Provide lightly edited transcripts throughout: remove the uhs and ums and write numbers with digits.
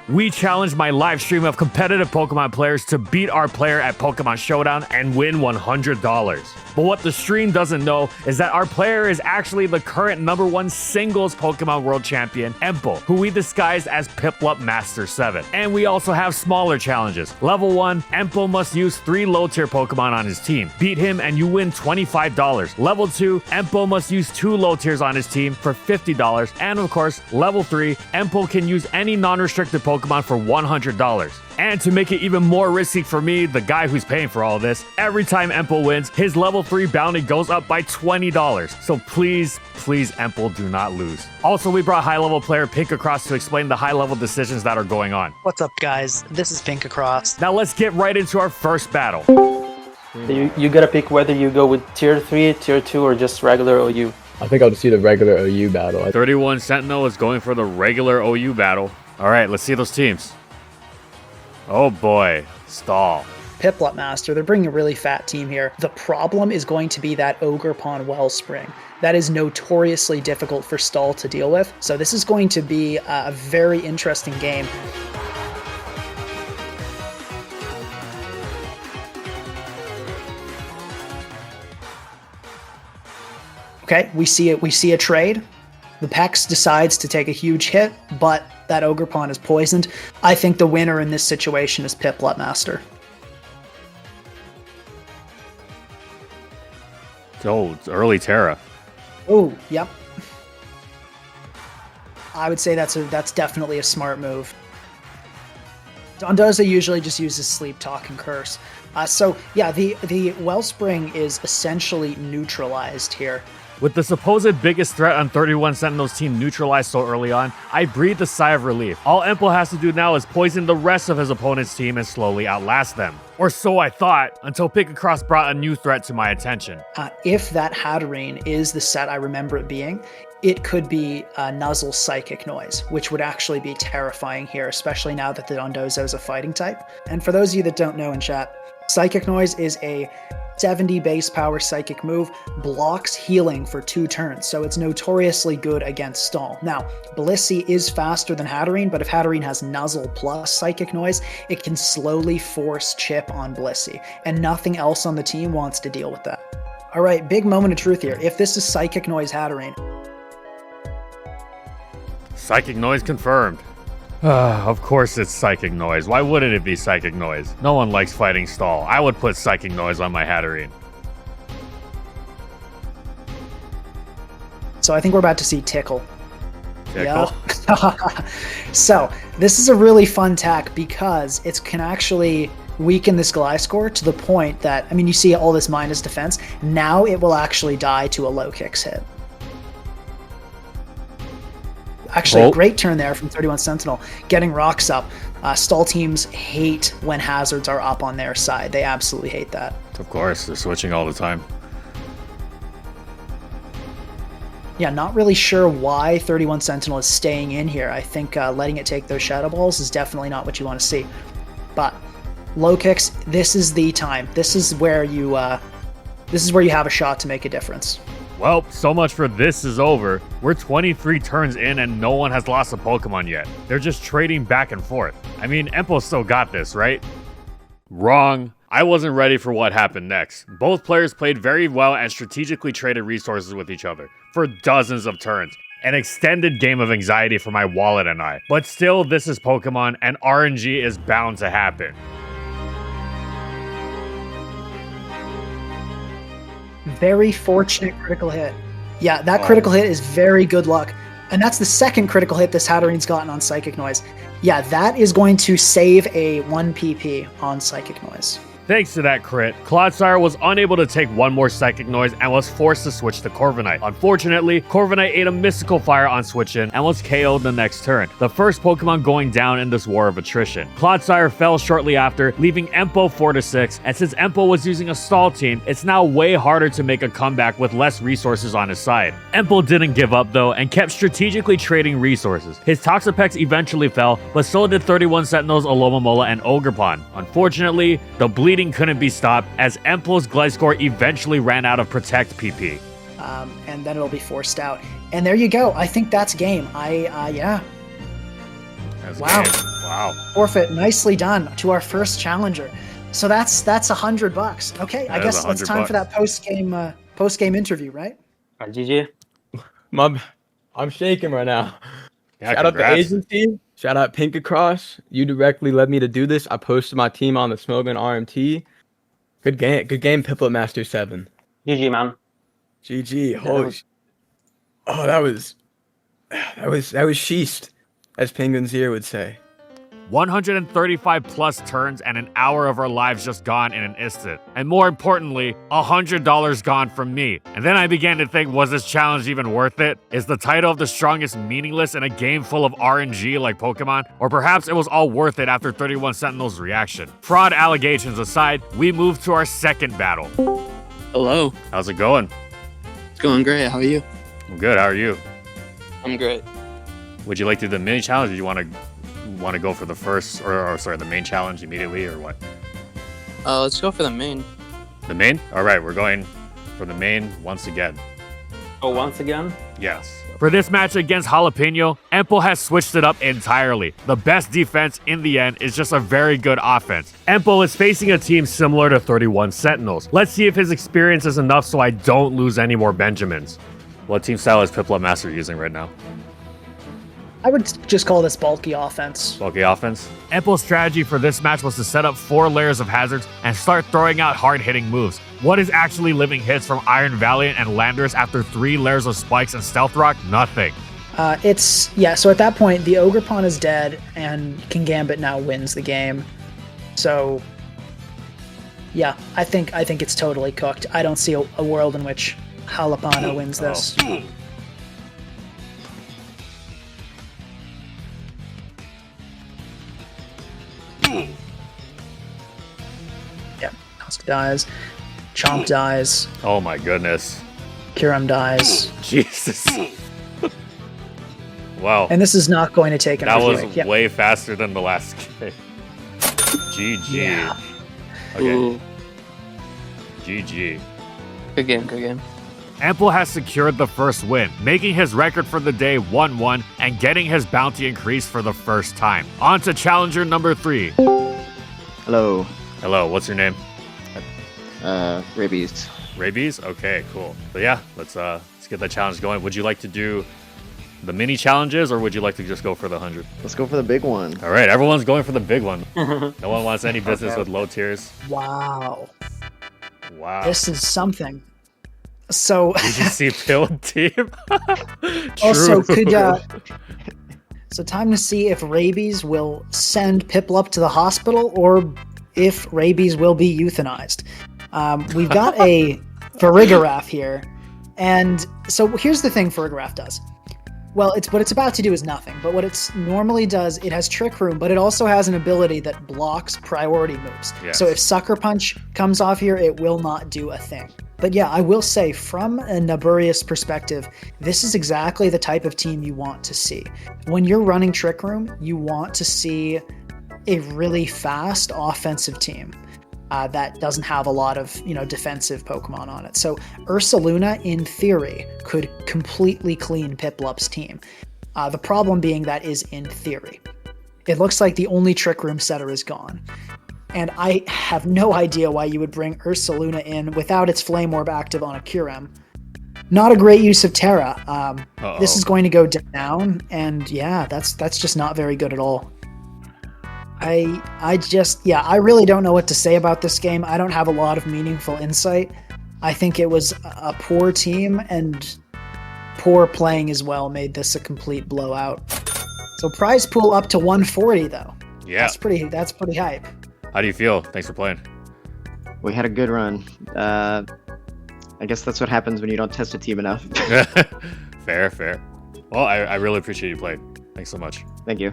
We challenged my live stream of competitive Pokemon players to beat our player at Pokemon Showdown and win $100. But what the stream doesn't know is that our player is actually the current #1 singles Pokemon World Champion, Empo, who we disguised as Piplup Master 7. And we also have smaller challenges. Level 1, Empo must use 3 low-tier Pokemon on his team. Beat him and you win $25. Level 2, Empo must use 2 low tiers on his team for $50. And of course, level 3, Empo can use any non-restricted Pokemon for $100. And to make it even more risky for me, the guy who's paying for all this, every time Empo wins, his level 3 bounty goes up by $20. So please, Empo, do not lose. Also, we brought high-level player Iconiqlast to explain the high-level decisions that are going on. What's up, guys? This is Iconiqlast. Now let's get right into our first battle. You gotta pick whether you go with tier 3, tier 2, or just regular OU. I think I'll just do the regular OU battle. 31 Sentinel is going for the regular OU battle. All right, let's see those teams. Oh boy, Stall. Piplup Master, they're bringing a really fat team here. The problem is going to be that Ogerpon Wellspring. That is notoriously difficult for Stall to deal with. So this is going to be a very interesting game. Okay, we see a trade. The Pex decides to take a huge hit, but that Ogerpon is poisoned. I think the winner in this situation is Piplup Master. Oh, it's early Terra. Oh, yep. I would say that's definitely a smart move. Dondoza usually just uses Sleep Talk and Curse. So yeah, the Wellspring is essentially neutralized here. With the supposed biggest threat on 31 Sentinel's team neutralized so early on, I breathed a sigh of relief. All Empo has to do now is poison the rest of his opponent's team and slowly outlast them. Or so I thought, until Iconiqlast brought a new threat to my attention. If that Hatterene is the set I remember it being, it could be Nuzzle's Psychic Noise, which would actually be terrifying here, especially now that the Dondozo is a fighting type. And for those of you that don't know in chat, Psychic Noise is a 70 base power psychic move, blocks healing for 2 turns, so it's notoriously good against Stall. Now, Blissey is faster than Hatterene, but if Hatterene has Nuzzle plus Psychic Noise, it can slowly force chip on Blissey, and nothing else on the team wants to deal with that. Alright, big moment of truth here. If this is Psychic Noise Hatterene... Psychic Noise confirmed. Of course it's Psychic Noise. Why wouldn't it be Psychic Noise? No one likes fighting Stall. I would put Psychic Noise on my Hatterene. So I think we're about to see Tickle. Tickle? Yeah. So this is a really fun tech because it can actually weaken this Gliscor to the point that, I mean, you see all this minus defense. Now it will actually die to a low kicks hit. Actually, a great turn there from 31 Sentinel, getting rocks up. Stall teams hate when hazards are up on their side. They absolutely hate that. Of course, they're switching all the time. Yeah, not really sure why 31 Sentinel is staying in here. I think letting it take those Shadow Balls is definitely not what you want to see. But low kicks, this is the time. This is where you have a shot to make a difference. Well, so much for this is over. We're 23 turns in and no one has lost a Pokemon yet. They're just trading back and forth. I mean, Empo still got this, right? Wrong. I wasn't ready for what happened next. Both players played very well and strategically traded resources with each other for dozens of turns. An extended game of anxiety for my wallet and I. But still, this is Pokemon and RNG is bound to happen. Very fortunate critical hit. Yeah, that critical hit is very good luck. And that's the second critical hit this Hatterene's gotten on Psychic Noise. Yeah, that is going to save a 1 PP on Psychic Noise. Thanks to that crit, Clodsire was unable to take one more Psychic Noise and was forced to switch to Corviknight. Unfortunately, Corviknight ate a Mystical Fire on switch-in and was KO'd the next turn, the first Pokemon going down in this war of attrition. Clodsire fell shortly after, leaving Empo 4-6, and since Empo was using a Stall team, it's now way harder to make a comeback with less resources on his side. Empo didn't give up though, and kept strategically trading resources. His Toxapex eventually fell, but so did 31 Sentinels, Alomomola, and Ogerpon. Unfortunately, the bleeding couldn't be stopped as Empo's Gliscor eventually ran out of Protect PP. And then it'll be forced out. And there you go. I think that's game. Yeah. That's wow. Game. Wow. Forfeit, nicely done to our first challenger. So that's $100. Okay, I guess it's time for that post game interview, right? GG. I'm shaking right now. Yeah, Shout out the congrats. agency. Shout out Iconiqlast. You directly led me to do this. I posted my team on the Smogan RMT. Good game, Piplup Master 7. GG, man. GG. That was sheest, as Penguins here would say. 135 plus turns and an hour of our lives just gone in an instant. And more importantly, $100 gone from me. And then I began to think, was this challenge even worth it? Is the title of the strongest meaningless in a game full of RNG like Pokemon? Or perhaps it was all worth it after 31 Sentinels' reaction. Fraud allegations aside, we move to our second battle. Hello. How's it going? It's going great. How are you? I'm good, how are you? I'm great. Would you like to do the mini challenge, or do you want to go for the first, or the main challenge immediately, or what? Let's go for the main. The main? All right, we're going for the main once again. Oh, once again? Yes. For this match against Jalapeno, Empo has switched it up entirely. The best defense in the end is just a very good offense. Empo is facing a team similar to 31 Sentinels. Let's see if his experience is enough so I don't lose any more Benjamins. What team style is Piplup Master using right now? I would just call this bulky offense. Bulky offense? Empo's strategy for this match was to set up 4 layers of hazards and start throwing out hard-hitting moves. What is actually living hits from Iron Valiant and Landorus after 3 layers of spikes and Stealth Rock? Nothing. So at that point, the Ogerpon is dead, and King Gambit now wins the game. So, yeah, I think it's totally cooked. I don't see a world in which Jalapeno wins this. Yeah, Husk dies. Chomp dies. Oh my goodness. Kieran dies. Jesus. Wow. And this is not going to take that was break. way faster than the last game. GG. Yeah. Okay. Ooh. GG. Good game. Ample has secured the first win, making his record for the day 1-1 and getting his bounty increased for the first time. On to challenger number 3. Hello, Hello, what's your name? Rabies. Rabies? Okay, cool. So yeah, let's get that challenge going. Would you like to do the mini challenges, or would you like to just go for the 100? Let's go for the big one. All right, everyone's going for the big one. No one wants any business with low tiers. Wow. Wow. This is something. So Did you see Pill Team? also True. so time to see if Rabies will send Piplup to the hospital or if Rabies will be euthanized. We've got a Farigiraf here, and so here's the thing Farigiraf does. Well, what it's about to do is nothing, but what it normally does, it has Trick Room, but it also has an ability that blocks priority moves. Yes. So if Sucker Punch comes off here, it will not do a thing. But yeah, I will say, from a Naburius perspective, this is exactly the type of team you want to see. When you're running Trick Room, you want to see a really fast offensive team that doesn't have a lot of defensive Pokemon on it. So Ursaluna, in theory, could completely clean Piplup's team. The problem being that is in theory. It looks like the only Trick Room setter is gone. And I have no idea why you would bring Ursaluna in without its Flame Orb active on a Kyurem. Not a great use of Terra. This is going to go down, and yeah, that's just not very good at all. I really don't know what to say about this game. I don't have a lot of meaningful insight. I think it was a poor team, and poor playing as well made this a complete blowout. So prize pool up to 140 though. Yeah. That's pretty hype. How do you feel? Thanks for playing. We had a good run. I guess that's what happens when you don't test a team enough. Fair. Well, I really appreciate you playing. Thanks so much. Thank you.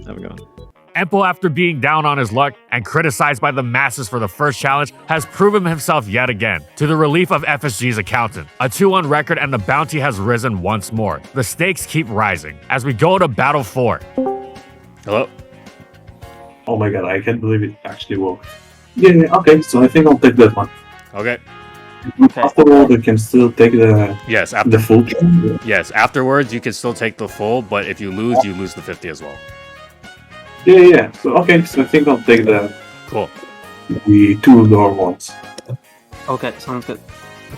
Have a good one. Empo, after being down on his luck and criticized by the masses for the first challenge, has proven himself yet again, to the relief of FSG's accountant. A 2-1 record and the bounty has risen once more. The stakes keep rising as we go to Battle 4. Hello? Oh my god, I can't believe it actually worked. Yeah, okay, so I think I'll take that one. Okay. After all, they can still take the Yes, the full. yes, afterwards you can still take the full, but if you lose the 50 as well. Yeah. So okay, so I think I'll take the Cool. 2 normals. Okay, sounds good.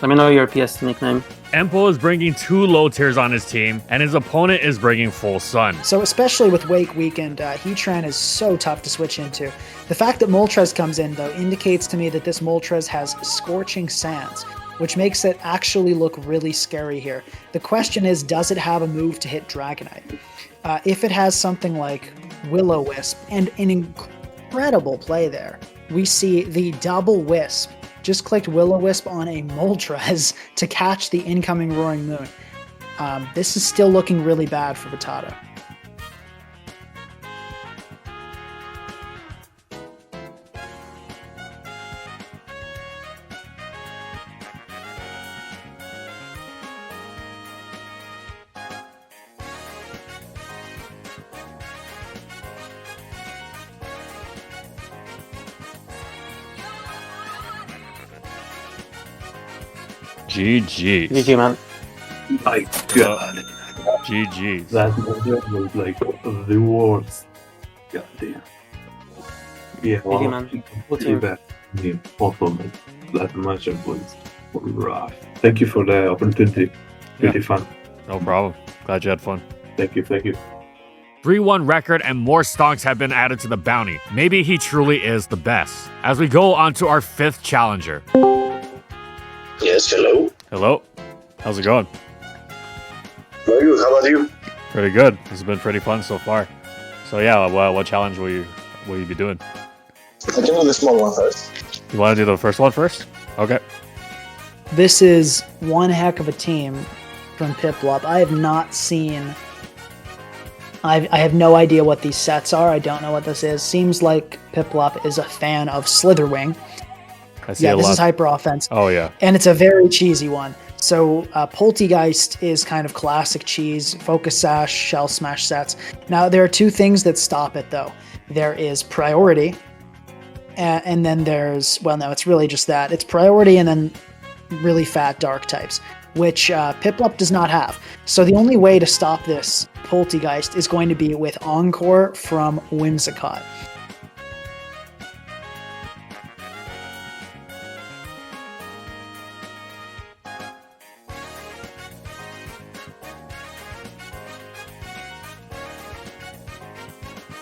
Let me know your PS nickname. Empo is bringing 2 low tiers on his team, and his opponent is bringing full sun. So especially with Wake Weekend, Heatran is so tough to switch into. The fact that Moltres comes in, though, indicates to me that this Moltres has Scorching Sands, which makes it actually look really scary here. The question is, does it have a move to hit Dragonite? If it has something like Will-O-Wisp, and an incredible play there, we see the double Wisp. Just clicked Will-O-Wisp on a Moltres to catch the incoming Roaring Moon. This is still looking really bad for Batata. GG. GG, man. My God, GG. that was like the worst. God damn. Yeah, GG, man. Full team. that game, awful, man. That matchup was rough. Thank you for the opportunity. Really fun. No problem. Glad you had fun. Thank you. 3-1 record and more stonks have been added to the bounty. Maybe he truly is the best. As we go on to our 5th challenger. Yes, hello. Hello. How's it going? How are you? How about you? Pretty good. This has been pretty fun so far. So yeah, what challenge will you be doing? I can do the small one first. You want to do the first one first? Okay. This is one heck of a team from Piplup. I have not seen... I have no idea what these sets are. I don't know what this is. Seems like Piplup is a fan of Slitherwing. I see Yeah, a this lot. is Hyper Offense. Oh yeah. And it's a very cheesy one. So Poltegeist is kind of classic cheese, Focus Sash, Shell Smash sets. Now there are 2 things that stop it though. There is priority, and then there's, well no, it's really just that. It's priority and then really fat dark types, which Piplup does not have. So the only way to stop this Poltegeist is going to be with Encore from Whimsicott.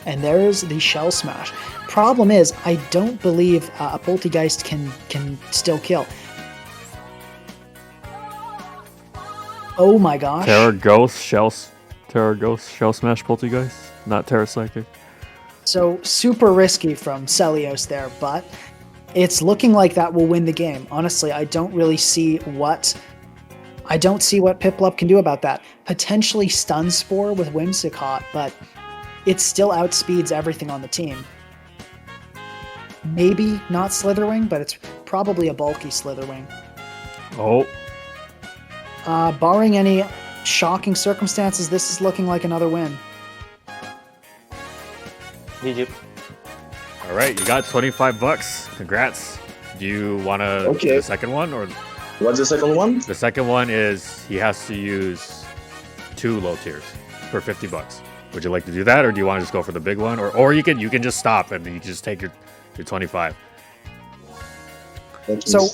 And there's the Shell Smash. Problem is, I don't believe a Poltegeist can still kill. Oh my gosh. Terra Ghost Shell Smash Poltergeist, not Terra Psychic. So super risky from Celios there, but it's looking like that will win the game. Honestly, I don't see what Piplup can do about that. Potentially Stun Spore with Whimsicott, but it still outspeeds everything on the team. Maybe not Slitherwing, but it's probably a bulky Slitherwing. Oh. Barring any shocking circumstances, this is looking like another win. GG. All right, you got $25. Congrats. Do you want to do the second one or? What's the second one? The second one is he has to use 2 low tiers for $50. Would you like to do that, or do you want to just go for the big one, or you can just stop and you just take your 25? So,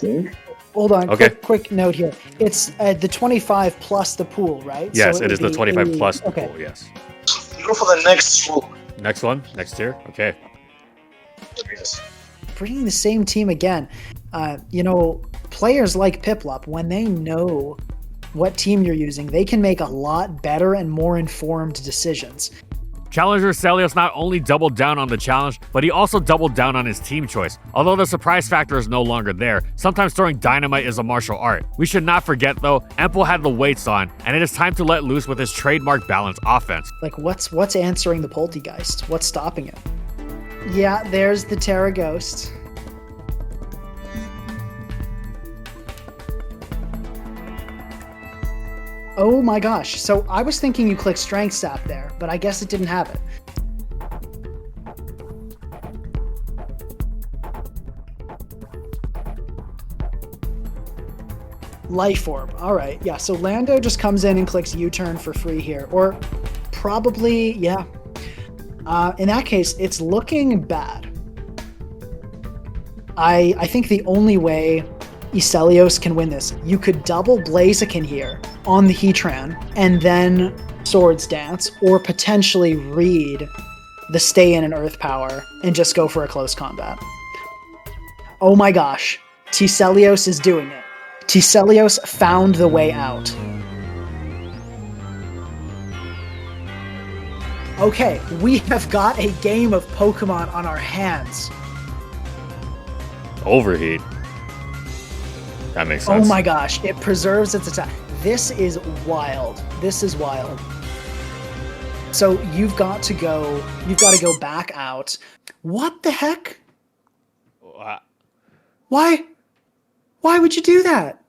hold on. Okay. Quick note here. It's the 25 plus the pool, right? Yes, So it is the 25 plus the okay. pool. Yes. Go for the next one. Next one, next tier. Okay. Yes. Bringing the same team again. Players like Piplup, when they know what team you're using, they can make a lot better and more informed decisions. Challenger Celios not only doubled down on the challenge, but he also doubled down on his team choice. Although the surprise factor is no longer there, sometimes throwing dynamite is a martial art. We should not forget though, Empo had the weights on, and it is time to let loose with his trademark balanced offense. Like what's answering the Poltegeist? What's stopping it? Yeah, there's the Terra Ghost. Oh my gosh, so I was thinking you clicked Strength Sap there, but I guess it didn't have it. Life Orb, alright, yeah, so Lando just comes in and clicks U-turn for free here, or probably, yeah. In that case, it's looking bad. I think the only way Icelios can win this, you could double Blaziken here on the Heatran and then Swords Dance, or potentially read the Stay in and Earth Power and just go for a close combat. Oh my gosh, Ticelios is doing it. Ticelios found the way out. Okay, we have got a game of Pokemon on our hands. Overheat. That makes sense. Oh my gosh, it preserves its attack. This is wild. This is wild. So you've got to go back out. What the heck? Why would you do that?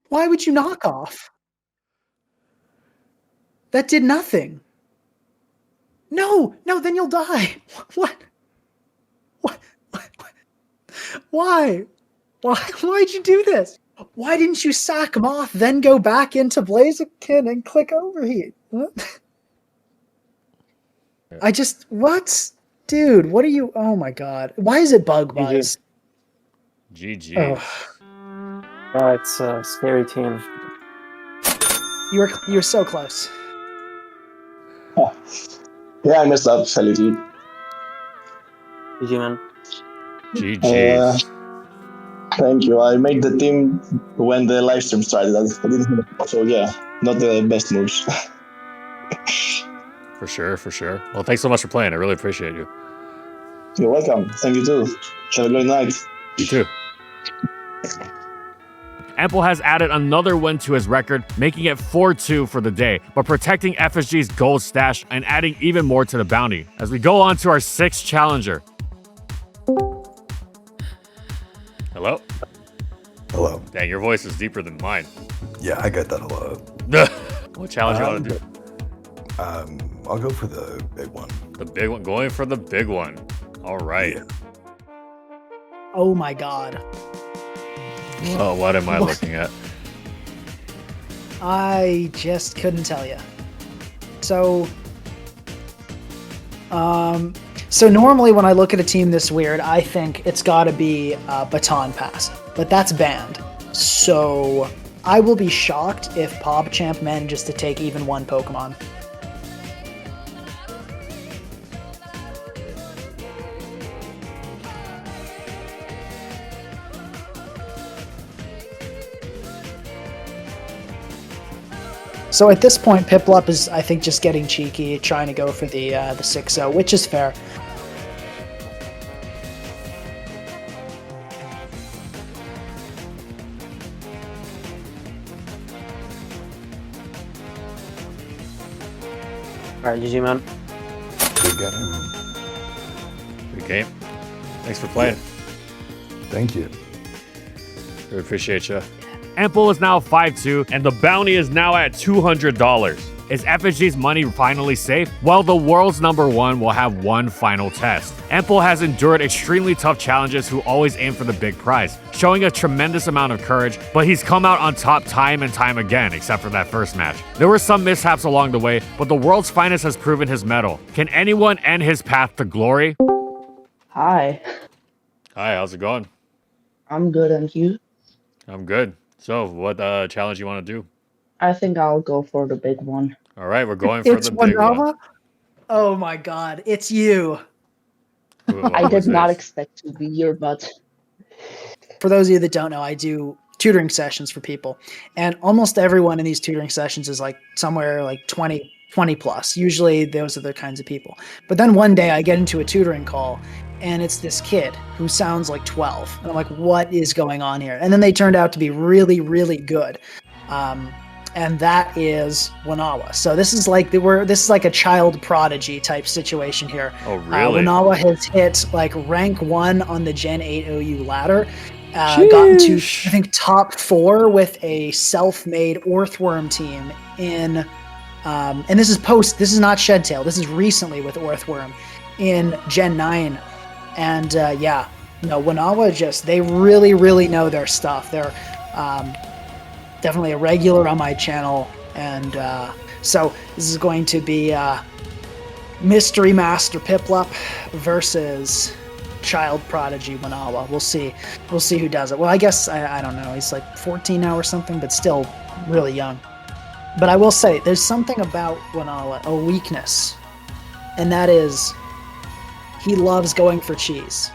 Why would you knock off? That did nothing. No, then you'll die. What? Why? Why'd you do this? Why didn't you sack Moth, then go back into Blaziken and click Overheat? What? What? Dude, what are you? Oh my god. Why is it Bug Buzz? GG. Oh, it's a scary team. You were so close. Yeah, I messed up a little. GG, man. GG. Thank you. I made the team when the live stream started. I didn't, so yeah, not the best moves. For sure. Well, thanks so much for playing. I really appreciate you. You're welcome. Thank you too. Have a great night. You too. Ample has added another win to his record, making it 4-2 for the day, but protecting FSG's gold stash and adding even more to the bounty. As we go on to our 6th challenger. Hello? Hello. Dang, your voice is deeper than mine. Yeah, I get that a lot. What challenge you want to do? I'll go for the big one. The big one? Going for the big one. All right. Yeah. Oh my god. Oh, what am I looking at? I just couldn't tell you. So normally when I look at a team this weird, I think it's got to be Baton Pass, but that's banned. So I will be shocked if PogChamp manages to take even one Pokemon. So at this point, Piplup is, I think, just getting cheeky, trying to go for the 6-0, which is fair. Alright, GG, man. Good game. Good game. Thanks for playing. Thank you. We appreciate you. Ample is now 5-2, and the bounty is now at $200. Is FSG's money finally safe? Well, the world's #1 will have one final test. Ample has endured extremely tough challenges who always aim for the big prize, showing a tremendous amount of courage, but he's come out on top time and time again, except for that first match. There were some mishaps along the way, but the world's finest has proven his mettle. Can anyone end his path to glory? Hi. Hi, how's it going? I'm good, and you? I'm good. So, what challenge you want to do? I think I'll go for the big one. All right, we're going for It's the big one. Wanava? Oh my god, it's you. I did not expect to be here, but... For those of you that don't know, I do tutoring sessions for people. And almost everyone in these tutoring sessions is like somewhere like 20 plus. Usually those are the kinds of people. But then one day I get into a tutoring call and it's this kid who sounds like 12. And I'm like, what is going on here? And then they turned out to be really, really good. And that is Wanawa. So this is like a child prodigy type situation here. Oh, really? Wanawa has hit like rank 1 on the Gen 8 OU ladder. Gotten to, I think, top 4 with a self-made Orthworm team in, and this is not Shedtail. This is recently with Orthworm in Gen 9. And Wanawa they really, really know their stuff. They're definitely a regular on my channel. And so this is going to be Mystery Master Piplup versus Child Prodigy Wanawa. We'll see. We'll see who does it. Well, I guess, I don't know. He's like 14 now or something, but still really young. But I will say, there's something about Wanawa, a weakness, and that is he loves going for cheese.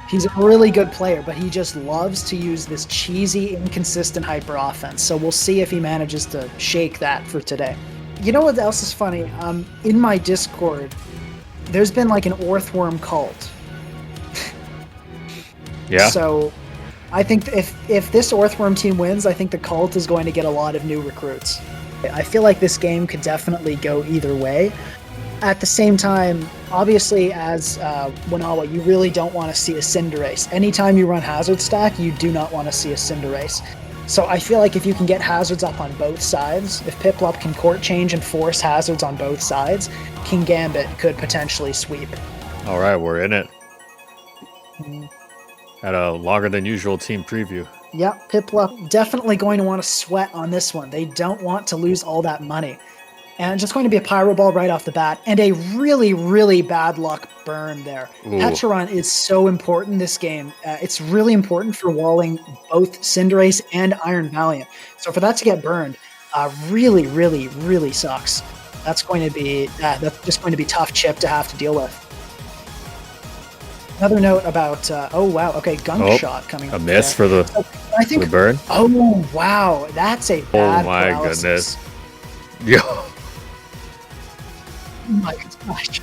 He's a really good player, but he just loves to use this cheesy, inconsistent hyper offense. So we'll see if he manages to shake that for today. You know what else is funny? In my Discord, there's been like an Orthworm cult. Yeah. So I think if this Orthworm team wins, I think the cult is going to get a lot of new recruits. I feel like this game could definitely go either way. At the same time, obviously, as Wanawa, you really don't want to see a Cinderace. Anytime you run Hazard Stack, you do not want to see a Cinderace. So I feel like if you can get Hazards up on both sides, if Piplup can court change and force Hazards on both sides, King Gambit could potentially sweep. All right, we're in it. Had a longer than usual team preview. Yep, Piplup definitely going to want to sweat on this one. They don't want to lose all that money. And just going to be a Pyro Ball right off the bat, and a really, really bad luck burn there. Ooh. Pecharon is so important this game. It's really important for walling both Cinderace and Iron Valiant. So for that to get burned, really, really, really sucks. That's going to be that's just going to be tough chip to have to deal with. Another note about oh wow, okay, Gunk Shot coming up. A miss there. for the I think for the burn. Oh wow, that's a bad Oh my paralysis. goodness. Yo. Oh my gosh.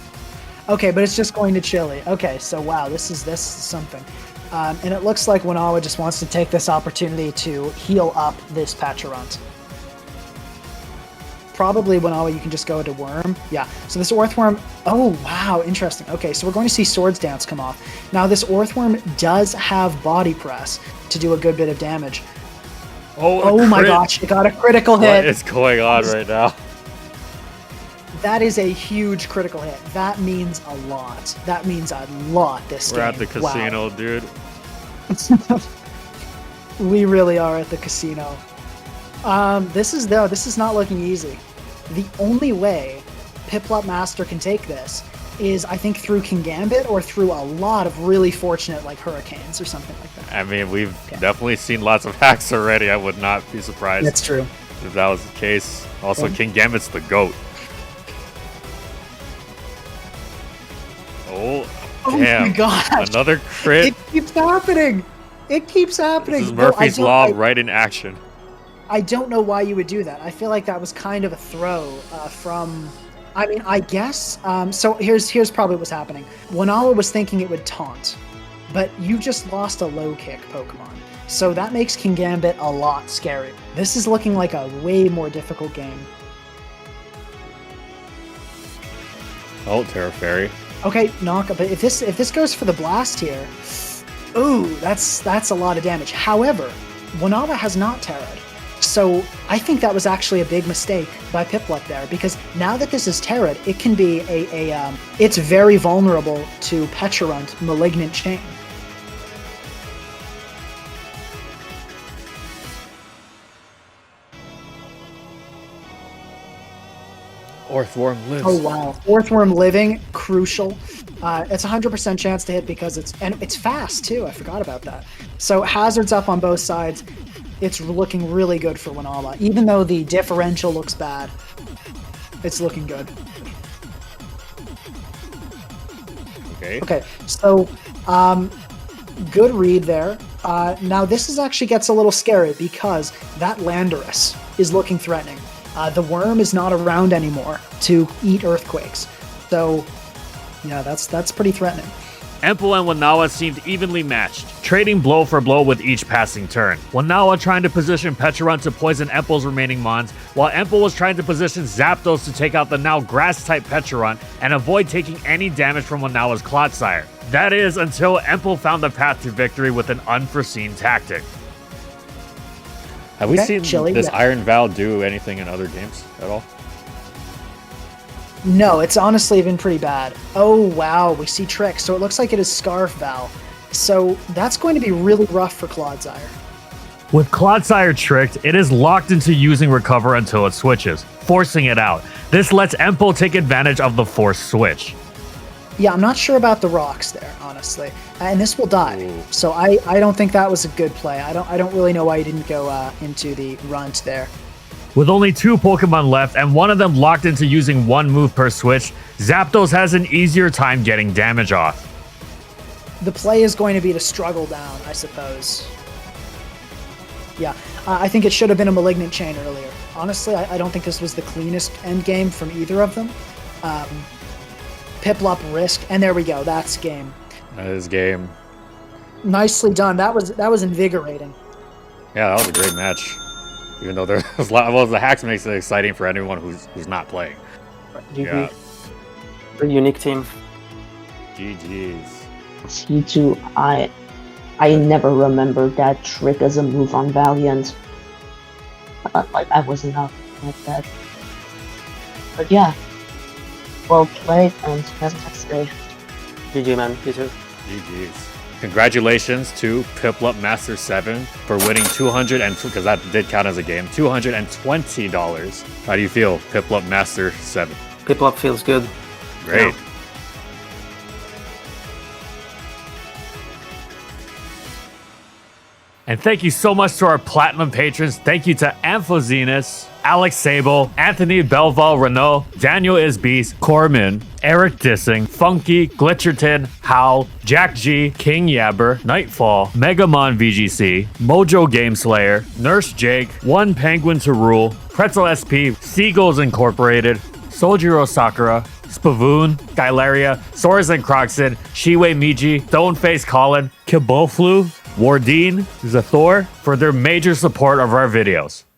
Okay, but it's just going to Chile. Okay, so wow, this is something. And it looks like Wanawa just wants to take this opportunity to heal up this Pachyrant. Probably Wanawa, you can just go into Worm. Yeah, so this Orthworm, oh wow, interesting. Okay, so we're going to see Swords Dance come off. Now this Orthworm does have Body Press to do a good bit of damage. Oh my gosh, it got a critical hit. What is going on right now? That is a huge critical hit. That means a lot. That means a lot this game. We're at the casino, dude. We really are at the casino. This is not looking easy. The only way Piplup Master can take this is, I think, through King Gambit or through a lot of really fortunate, like, Hurricanes or something like that. I mean, we've definitely seen lots of hacks already. I would not be surprised. That's true. If that was the case. Also, King Gambit's the GOAT. Oh, damn. Oh my gosh. Another crit. It keeps happening. It keeps happening. This is Murphy's Law right in action. I don't know why you would do that. I feel like that was kind of a throw from... I mean, I guess... so here's probably what's happening. Wanawa was thinking it would taunt, but you just lost a low kick Pokemon. So that makes King Gambit a lot scarier. This is looking like a way more difficult game. Oh, Terra Fairy. Okay, knock. But if this goes for the blast here, ooh, that's a lot of damage. However, Wanawa has not Terra'd, so I think that was actually a big mistake by Piplup there, because now that this is Terra'd, it can be it's very vulnerable to Pecharunt Malignant Chain. Orthworm lives. Oh wow, Orthworm living, crucial. It's 100% chance to hit because it's fast too. I forgot about that. So hazards up on both sides. It's looking really good for Wanawa, even though the differential looks bad. It's looking good. Okay. So good read there. Now this actually gets a little scary because that Landorus is looking threatening. The worm is not around anymore to eat earthquakes. So, yeah, that's pretty threatening. Empo and Wanawa seemed evenly matched, trading blow for blow with each passing turn. Wanawa trying to position Pecharunt to poison Empo's remaining mons, while Empo was trying to position Zapdos to take out the now grass-type Pecharunt and avoid taking any damage from Wanawa's Clodsire. That is, until Empo found the path to victory with an unforeseen tactic. Have we seen this Iron Val do anything in other games at all? No, it's honestly been pretty bad. Oh, wow, we see Trick. So it looks like it is Scarf Val. So that's going to be really rough for Clodsire. With Clodsire tricked, it is locked into using Recover until it switches, forcing it out. This lets Empo take advantage of the forced switch. Yeah, I'm not sure about the rocks there, honestly. And this will die. So I don't think that was a good play. I don't really know why you didn't go into the runt there. With only 2 Pokemon left and one of them locked into using 1 move per switch, Zapdos has an easier time getting damage off. The play is going to be to struggle down, I suppose. Yeah, I think it should have been a Malignant Chain earlier. Honestly, I don't think this was the cleanest end game from either of them. Piplup risk, and there we go. That's game. That is game. Nicely done. That was invigorating. Yeah, that was a great match. Even though there was a lot, well, the hacks makes it exciting for anyone who's not playing. GG. Yeah. Pretty unique team. GG's. T2, I never remembered that trick as a move on Valiant. Like, I was not like that. But yeah. Well played, and have a nice day. GG, man. You too. GG's. Congratulations to Piplup Master 7 for winning $200, because that did count as a game, $220. How do you feel, Piplup Master 7? Piplup feels good. Great. Yeah. And thank you so much to our Platinum patrons. Thank you to Amphozenus, Alex Sable, Anthony Belval Renault, Daniel Isbeast, Corman, Eric Dissing, Funky, Glitcherton, Howl, Jack G, King Yabber, Nightfall, Megamon VGC, Mojo Gameslayer, Nurse Jake, One Penguin to Rule, Pretzel SP, Seagulls Incorporated, Soljiro Sakura, Spavoon, Gylaria, Soras and Croxon, Shiwei Miji, Stoneface Colin, Kiboflu, Wardine, Zathor for their major support of our videos.